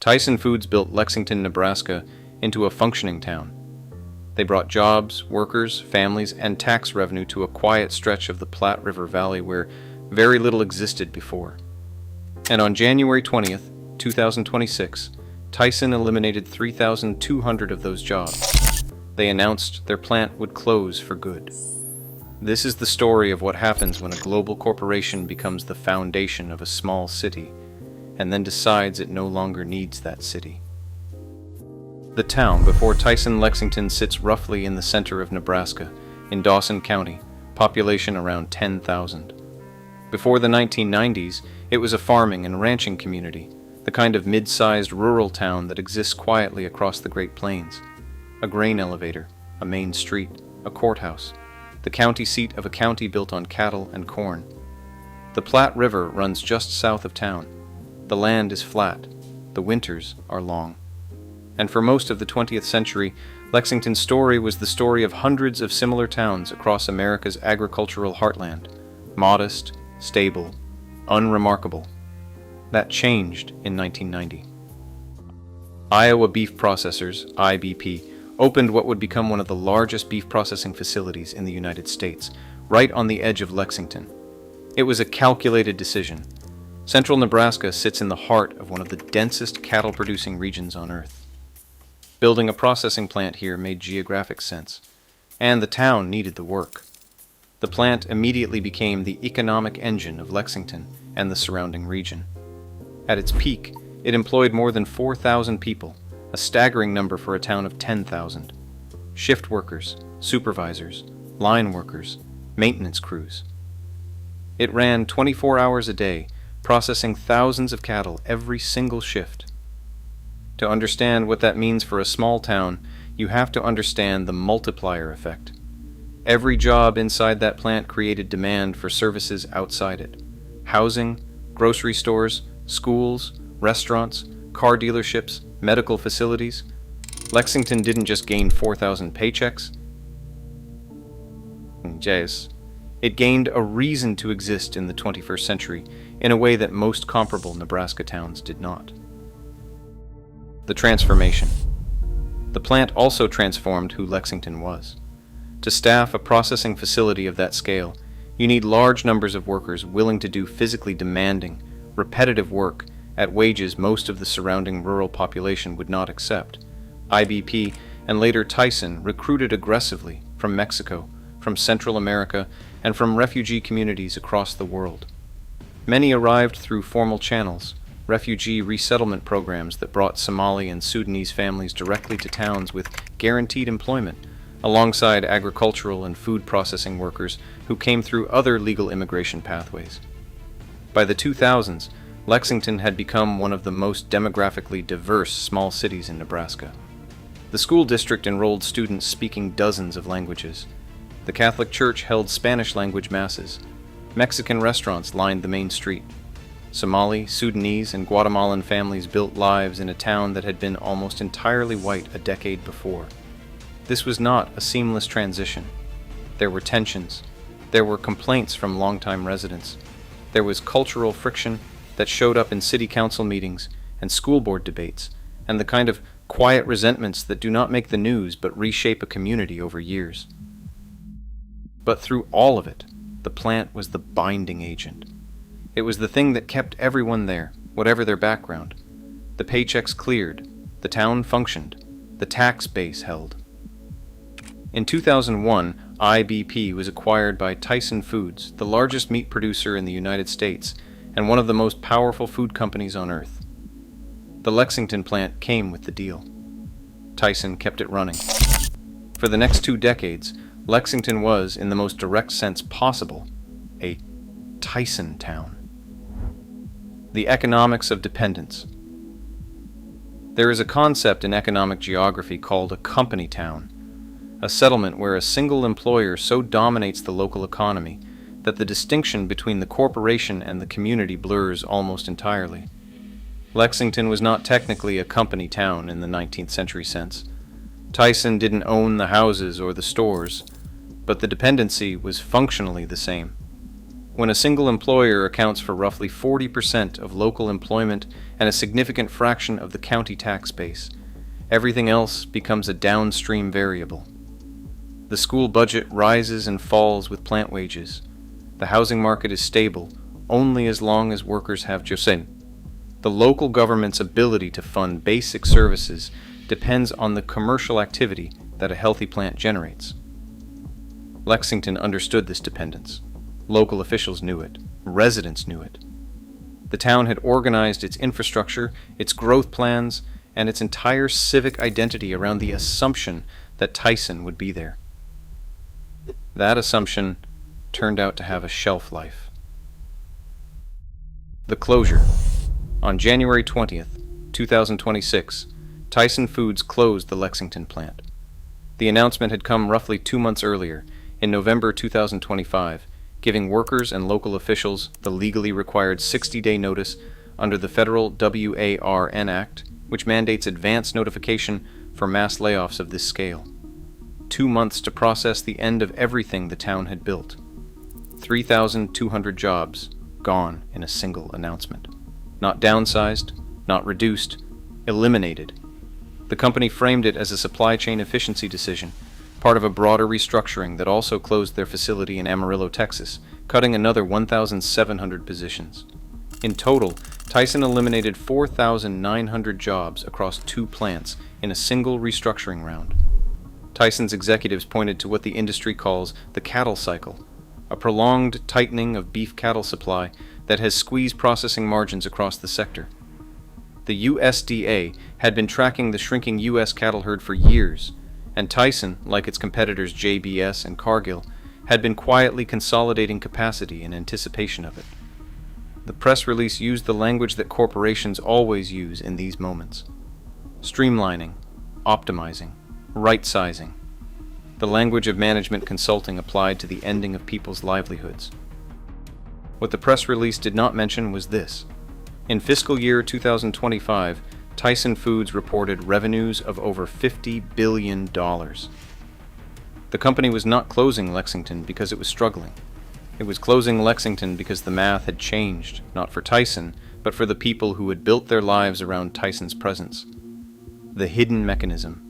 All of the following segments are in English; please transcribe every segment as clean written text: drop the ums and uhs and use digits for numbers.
Tyson Foods built Lexington, Nebraska into a functioning town. They brought jobs, workers, families, and tax revenue to a quiet stretch of the Platte River Valley where very little existed before. And on January 20th, 2026, Tyson eliminated 3,200 of those jobs. They announced their plant would close for good. This is the story of what happens when a global corporation becomes the foundation of a small city, and then decides it no longer needs that city. The town before Tyson, Lexington sits roughly in the center of Nebraska, in Dawson County, population around 10,000. Before the 1990s, it was a farming and ranching community, the kind of mid-sized rural town that exists quietly across the Great Plains. A grain elevator, a main street, a courthouse, the county seat of a county built on cattle and corn. The Platte River runs just south of town. The land is flat. The winters are long. And for most of the 20th century, Lexington's story was the story of hundreds of similar towns across America's agricultural heartland. Modest, stable, unremarkable. That changed in 1990. Iowa Beef Processors, IBP, opened what would become one of the largest beef processing facilities in the United States, right on the edge of Lexington. It was a calculated decision. Central Nebraska sits in the heart of one of the densest cattle-producing regions on Earth. Building a processing plant here made geographic sense, and the town needed the work. The plant immediately became the economic engine of Lexington and the surrounding region. At its peak, it employed more than 4,000 people, a staggering number for a town of 10,000. Shift workers, supervisors, line workers, maintenance crews. It ran 24 hours a day, processing thousands of cattle every single shift. To understand what that means for a small town, you have to understand the multiplier effect. Every job inside that plant created demand for services outside it. Housing, grocery stores, schools, restaurants, car dealerships, medical facilities. Lexington didn't just gain 4,000 paychecks. It gained a reason to exist in the 21st century in a way that most comparable Nebraska towns did not. The transformation. The plant also transformed who Lexington was. To staff a processing facility of that scale, you need large numbers of workers willing to do physically demanding, repetitive work at wages most of the surrounding rural population would not accept. IBP and later Tyson recruited aggressively from Mexico, from Central America, and from refugee communities across the world. Many arrived through formal channels, refugee resettlement programs that brought Somali and Sudanese families directly to towns with guaranteed employment, alongside agricultural and food processing workers who came through other legal immigration pathways. By the 2000s, Lexington had become one of the most demographically diverse small cities in Nebraska. The school district enrolled students speaking dozens of languages. The Catholic Church held Spanish-language masses. Mexican restaurants lined the main street. Somali, Sudanese, and Guatemalan families built lives in a town that had been almost entirely white a decade before. This was not a seamless transition. There were tensions. There were complaints from longtime residents. There was cultural friction that showed up in city council meetings and school board debates, and the kind of quiet resentments that do not make the news but reshape a community over years. But through all of it, the plant was the binding agent. It was the thing that kept everyone there, whatever their background. The paychecks cleared, the town functioned, the tax base held. In 2001, IBP was acquired by Tyson Foods, the largest meat producer in the United States and one of the most powerful food companies on Earth. The Lexington plant came with the deal. Tyson kept it running. For the next 2 decades, Lexington was, in the most direct sense possible, a Tyson town. The economics of dependence. There is a concept in economic geography called a company town, a settlement where a single employer so dominates the local economy that the distinction between the corporation and the community blurs almost entirely. Lexington was not technically a company town in the 19th century sense. Tyson didn't own the houses or the stores, but the dependency was functionally the same. When a single employer accounts for roughly 40% of local employment and a significant fraction of the county tax base, everything else becomes a downstream variable. The school budget rises and falls with plant wages. The housing market is stable only as long as workers have jobs. The local government's ability to fund basic services depends on the commercial activity that a healthy plant generates. Lexington understood this dependence. Local officials knew it. Residents knew it. The town had organized its infrastructure, its growth plans, and its entire civic identity around the assumption that Tyson would be there. That assumption turned out to have a shelf life. The closure. On January 20th, 2026, Tyson Foods closed the Lexington plant. The announcement had come roughly 2 months earlier, in November 2025, giving workers and local officials the legally required 60-day notice under the federal WARN Act, which mandates advance notification for mass layoffs of this scale. 2 months to process the end of everything the town had built. 3,200 jobs gone in a single announcement. Not downsized, not reduced, eliminated. The company framed it as a supply chain efficiency decision, part of a broader restructuring that also closed their facility in Amarillo, Texas, cutting another 1,700 positions. In total, Tyson eliminated 4,900 jobs across 2 plants in a single restructuring round. Tyson's executives pointed to what the industry calls the cattle cycle, a prolonged tightening of beef cattle supply that has squeezed processing margins across the sector. The USDA had been tracking the shrinking U.S. cattle herd for years, and Tyson, like its competitors JBS and Cargill, had been quietly consolidating capacity in anticipation of it. The press release used the language that corporations always use in these moments: streamlining, optimizing, right-sizing. The language of management consulting applied to the ending of people's livelihoods. What the press release did not mention was this. In fiscal year 2025, Tyson Foods reported revenues of over $50 billion. The company was not closing Lexington because it was struggling. It was closing Lexington because the math had changed, not for Tyson, but for the people who had built their lives around Tyson's presence. The hidden mechanism.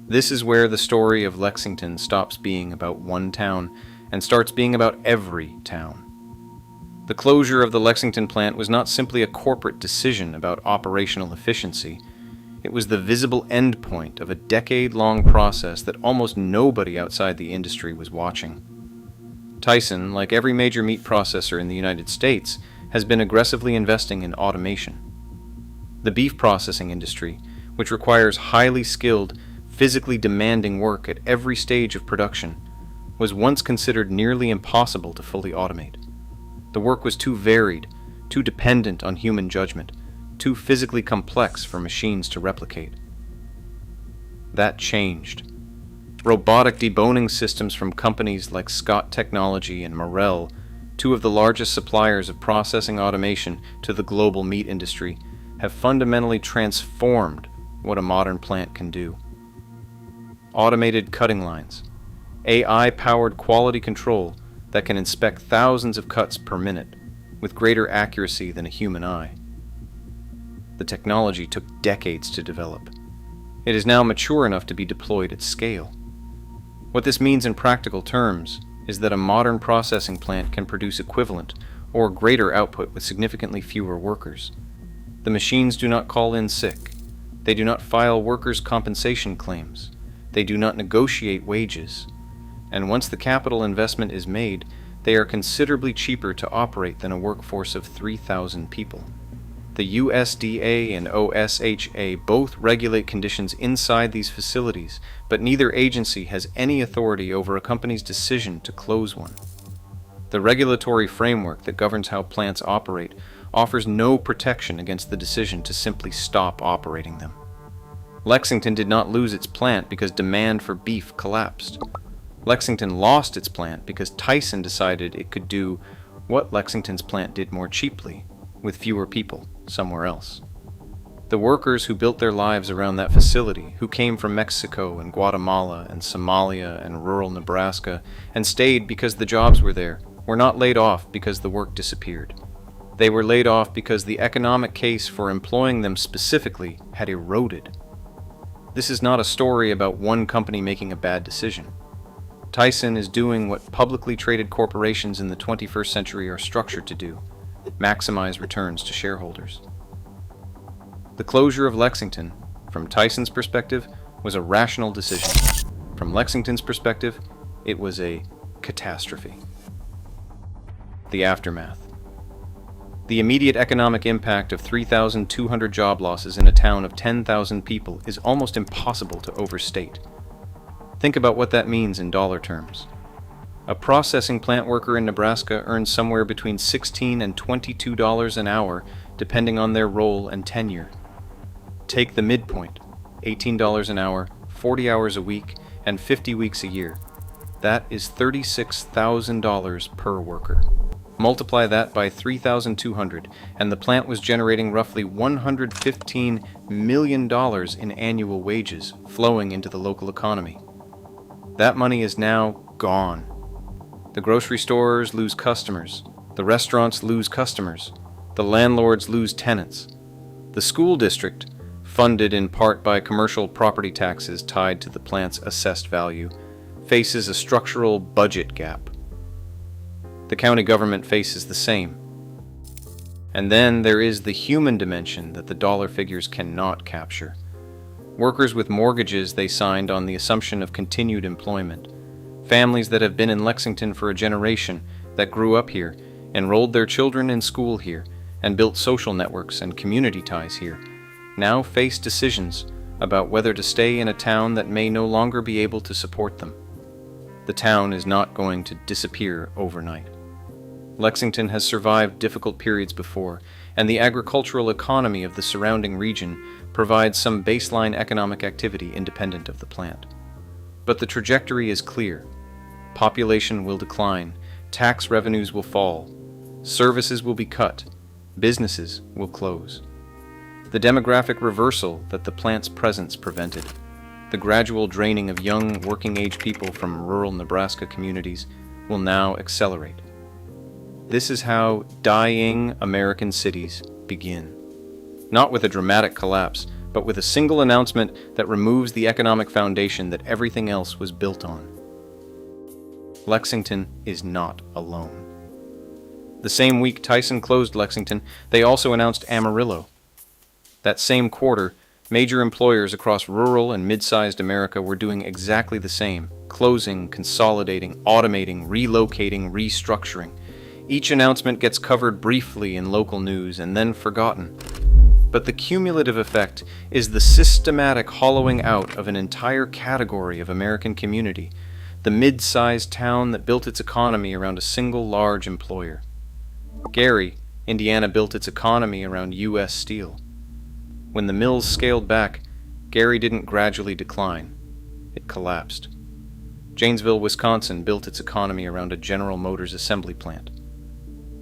This is where the story of Lexington stops being about one town and starts being about every town. The closure of the Lexington plant was not simply a corporate decision about operational efficiency. It was the visible endpoint of a decade-long process that almost nobody outside the industry was watching. Tyson, like every major meat processor in the United States, has been aggressively investing in automation. The beef processing industry, which requires highly skilled, physically demanding work at every stage of production, was once considered nearly impossible to fully automate. The work was too varied, too dependent on human judgment, too physically complex for machines to replicate. That changed. Robotic deboning systems from companies like Scott Technology and Morel, 2 of the largest suppliers of processing automation to the global meat industry, have fundamentally transformed what a modern plant can do. Automated cutting lines, AI-powered quality control that can inspect thousands of cuts per minute with greater accuracy than a human eye. The technology took decades to develop. It is now mature enough to be deployed at scale. What this means in practical terms is that a modern processing plant can produce equivalent or greater output with significantly fewer workers. The machines do not call in sick. They do not file workers' compensation claims. They do not negotiate wages. And once the capital investment is made, they are considerably cheaper to operate than a workforce of 3,000 people. The USDA and OSHA both regulate conditions inside these facilities, but neither agency has any authority over a company's decision to close one. The regulatory framework that governs how plants operate offers no protection against the decision to simply stop operating them. Lexington did not lose its plant because demand for beef collapsed. Lexington lost its plant because Tyson decided it could do what Lexington's plant did more cheaply, with fewer people, somewhere else. The workers who built their lives around that facility, who came from Mexico and Guatemala and Somalia and rural Nebraska, and stayed because the jobs were there, were not laid off because the work disappeared. They were laid off because the economic case for employing them specifically had eroded. This is not a story about one company making a bad decision. Tyson is doing what publicly traded corporations in the 21st century are structured to do: maximize returns to shareholders. The closure of Lexington, from Tyson's perspective, was a rational decision. From Lexington's perspective, it was a catastrophe. The aftermath. The immediate economic impact of 3,200 job losses in a town of 10,000 people is almost impossible to overstate. Think about what that means in dollar terms. A processing plant worker in Nebraska earns somewhere between $16 and $22 an hour, depending on their role and tenure. Take the midpoint, $18 an hour, 40 hours a week, and 50 weeks a year. That is $36,000 per worker. Multiply that by 3,200, and the plant was generating roughly $115 million in annual wages flowing into the local economy. That money is now gone. The grocery stores lose customers, the restaurants lose customers, the landlords lose tenants. The school district, funded in part by commercial property taxes tied to the plant's assessed value, faces a structural budget gap. The county government faces the same. And then there is the human dimension that the dollar figures cannot capture. Workers with mortgages they signed on the assumption of continued employment. Families that have been in Lexington for a generation, that grew up here, enrolled their children in school here, and built social networks and community ties here, now face decisions about whether to stay in a town that may no longer be able to support them. The town is not going to disappear overnight. Lexington has survived difficult periods before, and the agricultural economy of the surrounding region provides some baseline economic activity independent of the plant. But the trajectory is clear. Population will decline, tax revenues will fall, services will be cut, businesses will close. The demographic reversal that the plant's presence prevented, the gradual draining of young working-age people from rural Nebraska communities, will now accelerate. This is how dying American cities begin. Not with a dramatic collapse, but with a single announcement that removes the economic foundation that everything else was built on. Lexington is not alone. The same week Tyson closed Lexington, they also announced Amarillo. That same quarter, major employers across rural and mid-sized America were doing exactly the same: closing, consolidating, automating, relocating, restructuring. Each announcement gets covered briefly in local news and then forgotten. But the cumulative effect is the systematic hollowing out of an entire category of American community, the mid-sized town that built its economy around a single large employer. Gary, Indiana built its economy around U.S. Steel. When the mills scaled back, Gary didn't gradually decline. It collapsed. Janesville, Wisconsin built its economy around a General Motors assembly plant.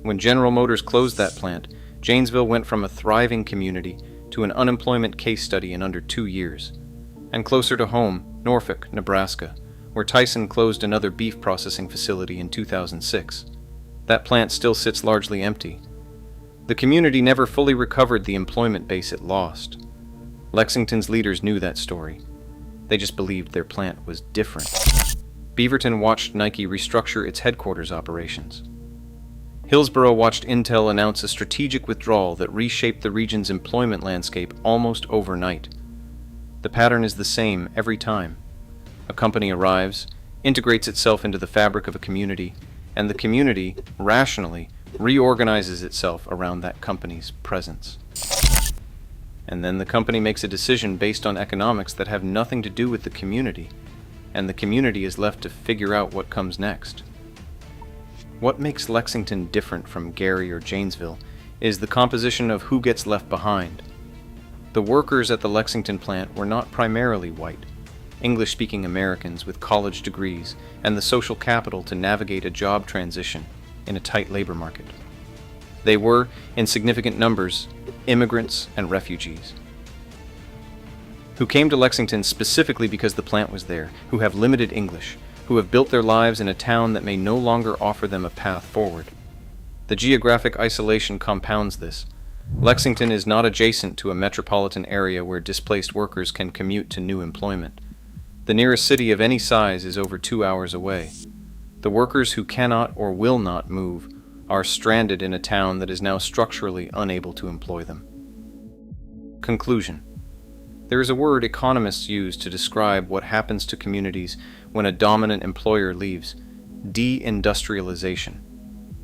When General Motors closed that plant, Janesville went from a thriving community to an unemployment case study in under 2 years. And closer to home, Norfolk, Nebraska, where Tyson closed another beef processing facility in 2006. That plant still sits largely empty. The community never fully recovered the employment base it lost. Lexington's leaders knew that story. They just believed their plant was different. Beaverton watched Nike restructure its headquarters operations. Hillsborough watched Intel announce a strategic withdrawal that reshaped the region's employment landscape almost overnight. The pattern is the same every time. A company arrives, integrates itself into the fabric of a community, and the community, rationally, reorganizes itself around that company's presence. And then the company makes a decision based on economics that have nothing to do with the community, and the community is left to figure out what comes next. What makes Lexington different from Gary or Janesville is the composition of who gets left behind. The workers at the Lexington plant were not primarily white, English-speaking Americans with college degrees and the social capital to navigate a job transition in a tight labor market. They were, in significant numbers, immigrants and refugees, who came to Lexington specifically because the plant was there, who have limited English, who have built their lives in a town that may no longer offer them a path forward. The geographic isolation compounds this. Lexington is not adjacent to a metropolitan area where displaced workers can commute to new employment. The nearest city of any size is over 2 hours away. The workers who cannot or will not move are stranded in a town that is now structurally unable to employ them. Conclusion. There is a word economists use to describe what happens to communities when a dominant employer leaves: deindustrialization.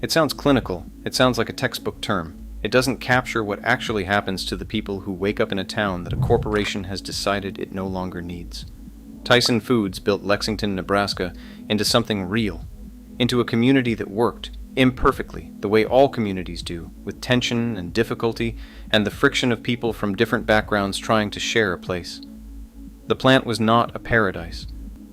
It sounds clinical, it sounds like a textbook term. It doesn't capture what actually happens to the people who wake up in a town that a corporation has decided it no longer needs. Tyson Foods built Lexington, Nebraska into something real, into a community that worked, imperfectly, the way all communities do, with tension and difficulty and the friction of people from different backgrounds trying to share a place. The plant was not a paradise.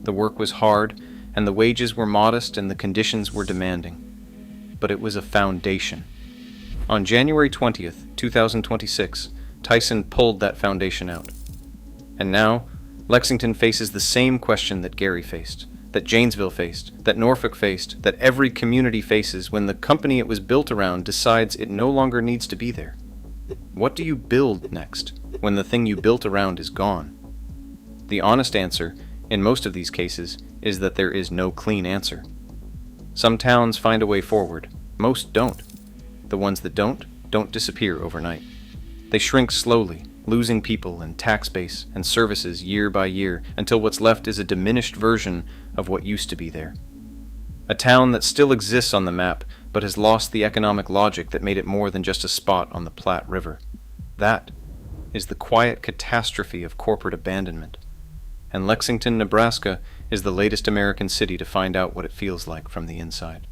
The work was hard, and the wages were modest and the conditions were demanding. But it was a foundation. On January 20th, 2026, Tyson pulled that foundation out. And now, Lexington faces the same question that Gary faced, that Janesville faced, that Norfolk faced, that every community faces when the company it was built around decides it no longer needs to be there. What do you build next, when the thing you built around is gone? The honest answer, in most of these cases, is that there is no clean answer. Some towns find a way forward, most don't. The ones that don't disappear overnight. They shrink slowly, losing people and tax base and services year by year until what's left is a diminished version of what used to be there. A town that still exists on the map but has lost the economic logic that made it more than just a spot on the Platte River. That is the quiet catastrophe of corporate abandonment. And Lexington, Nebraska is the latest American city to find out what it feels like from the inside.